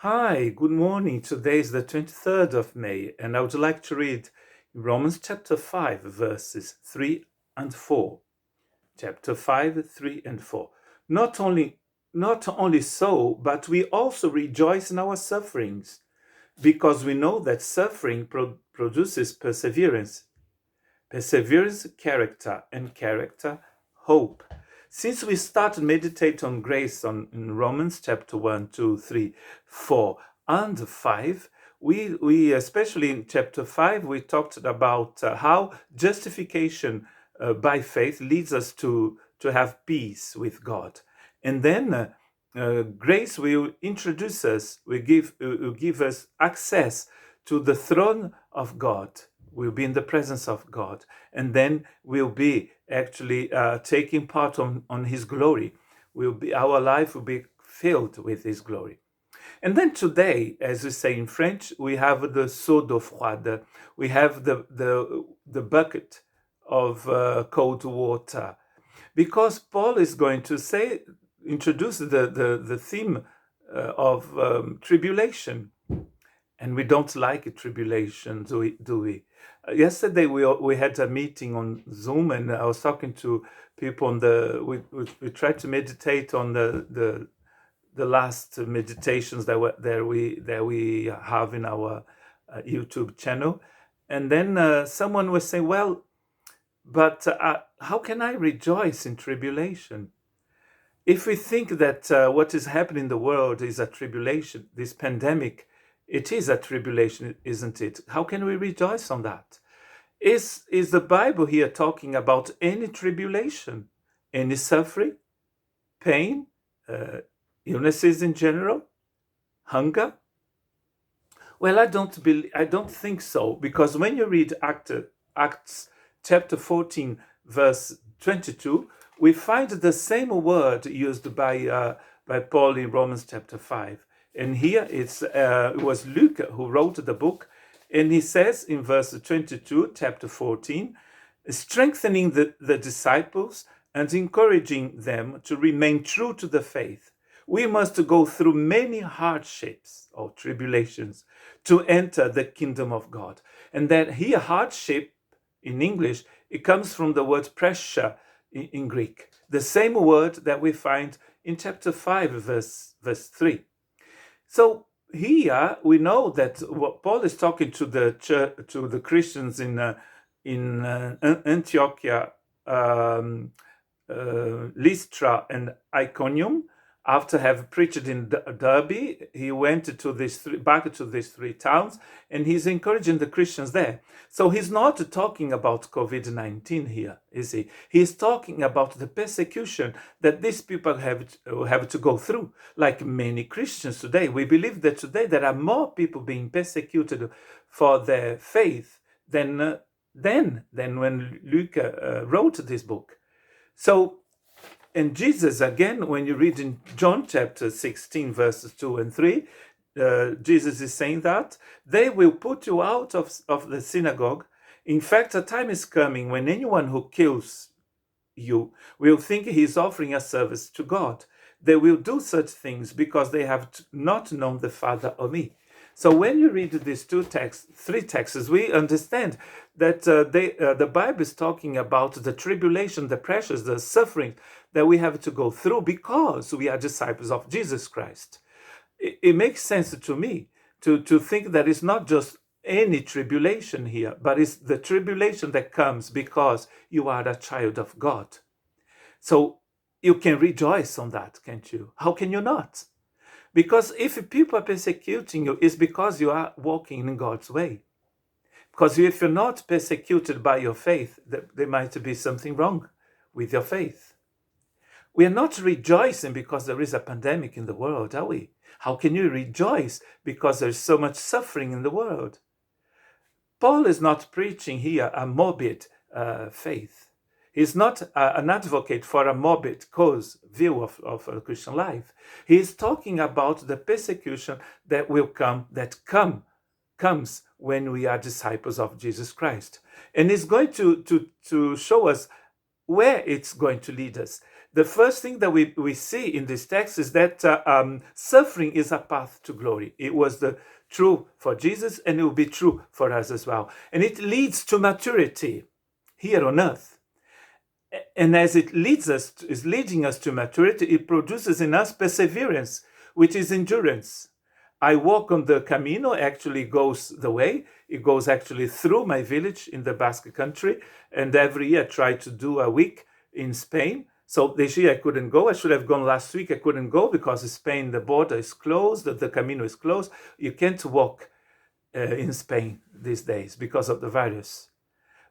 Hi, good morning. Today is the 23rd of May, and I would like to read Romans chapter 5, verses 3 and 4. Chapter 5, 3 and 4. Not only, not only so, but we also rejoice in our sufferings, because we know that suffering produces perseverance. Perseverance, character, and character, hope. Since we started meditate on grace in Romans chapter 1, 2, 3, 4, and 5, we especially in chapter 5, we talked about how justification by faith leads us to have peace with God. And then grace will introduce us, will give us access to the throne of God. We'll be in the presence of God, and then we'll be actually taking part on His glory. Our life will be filled with His glory. And then today, as we say in French, we have the seau d'eau froide. We have the bucket of cold water, because Paul is going to introduce the theme of tribulation. And we don't like a tribulation, do we? Yesterday we had a meeting on Zoom, and I was talking to people on we tried to meditate on the last meditations that we have in our YouTube channel, and then someone was saying, "Well, but how can I rejoice in tribulation? If we think that what is happening in the world is a tribulation, this pandemic, it is a tribulation, isn't it? How can we rejoice on that? Is the Bible here talking about any tribulation, any suffering, pain, illnesses in general, hunger?" Well, I don't think so, because when you read Acts chapter 14, verse 22, we find the same word used by Paul in Romans chapter 5. And here it was Luke who wrote the book, and he says in verse 22, chapter 14, strengthening the disciples and encouraging them to remain true to the faith. We must go through many hardships or tribulations to enter the kingdom of God. And that here, hardship in English, it comes from the word pressure in Greek, the same word that we find in chapter 5, verse 3. So here we know that what Paul is talking to the church, to the Christians in Antiochia, Lystra, and Iconium. After having preached in Derbe, he went back to these three towns, and he's encouraging the Christians there. So he's not talking about COVID-19 here, is he? He's talking about the persecution that these people have to go through. Like many Christians today, we believe that today there are more people being persecuted for their faith than when Luke wrote this book. So, and Jesus, again, when you read in John chapter 16, verses 2 and 3, Jesus is saying that they will put you out of the synagogue. In fact, a time is coming when anyone who kills you will think he's offering a service to God. They will do such things because they have not known the Father or me. So when you read these three texts, we understand that the Bible is talking about the tribulation, the pressures, the suffering that we have to go through because we are disciples of Jesus Christ. It makes sense to me to think that it's not just any tribulation here, but it's the tribulation that comes because you are a child of God. So you can rejoice on that, can't you? How can you not? Because if people are persecuting you, it's because you are walking in God's way. Because if you're not persecuted by your faith, there might be something wrong with your faith. We are not rejoicing because there is a pandemic in the world, are we? How can you rejoice because there's so much suffering in the world? Paul is not preaching here a morbid faith. He's not an advocate for a morbid view of a Christian life. He is talking about the persecution that will come, comes when we are disciples of Jesus Christ. And he's going to show us where it's going to lead us. the first thing that we see in this text is that suffering is a path to glory. It was true for Jesus, and it will be true for us as well. And it leads to maturity here on earth. And as it is leading us to maturity, it produces in us perseverance, which is endurance. I walk on the Camino, actually goes the way. It goes actually through my village in the Basque country. And every year I try to do a week in Spain. So this year I couldn't go. I should have gone last week. I couldn't go because in Spain the border is closed, the Camino is closed. You can't walk in Spain these days because of the virus.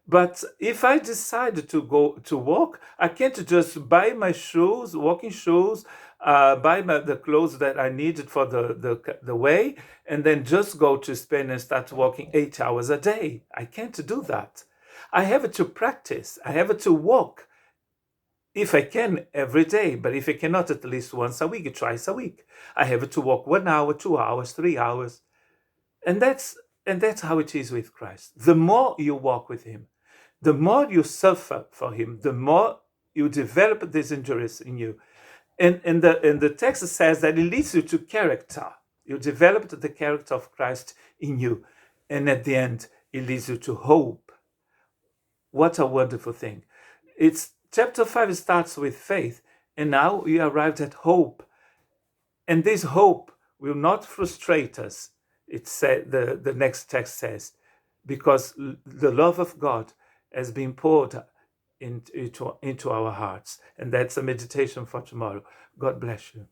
But if I decide to go to walk, I can't just buy my shoes, walking shoes, buy the clothes that I needed for the way, and then just go to Spain and start walking 8 hours a day. I can't do that. I have to practice. I have to walk, if I can, every day. But if I cannot, at least once a week, twice a week. I have to walk 1 hour, 2 hours, 3 hours. And that's how it is with Christ. The more you walk with him, the more you suffer for him, the more you develop this endurance in you. And the text says that it leads you to character. You develop the character of Christ in you. And at the end, it leads you to hope. What a wonderful thing. Chapter 5 starts with faith, and now we arrived at hope. And this hope will not frustrate us. It said, the next text says, because the love of God has been poured into our hearts. And that's a meditation for tomorrow. God bless you.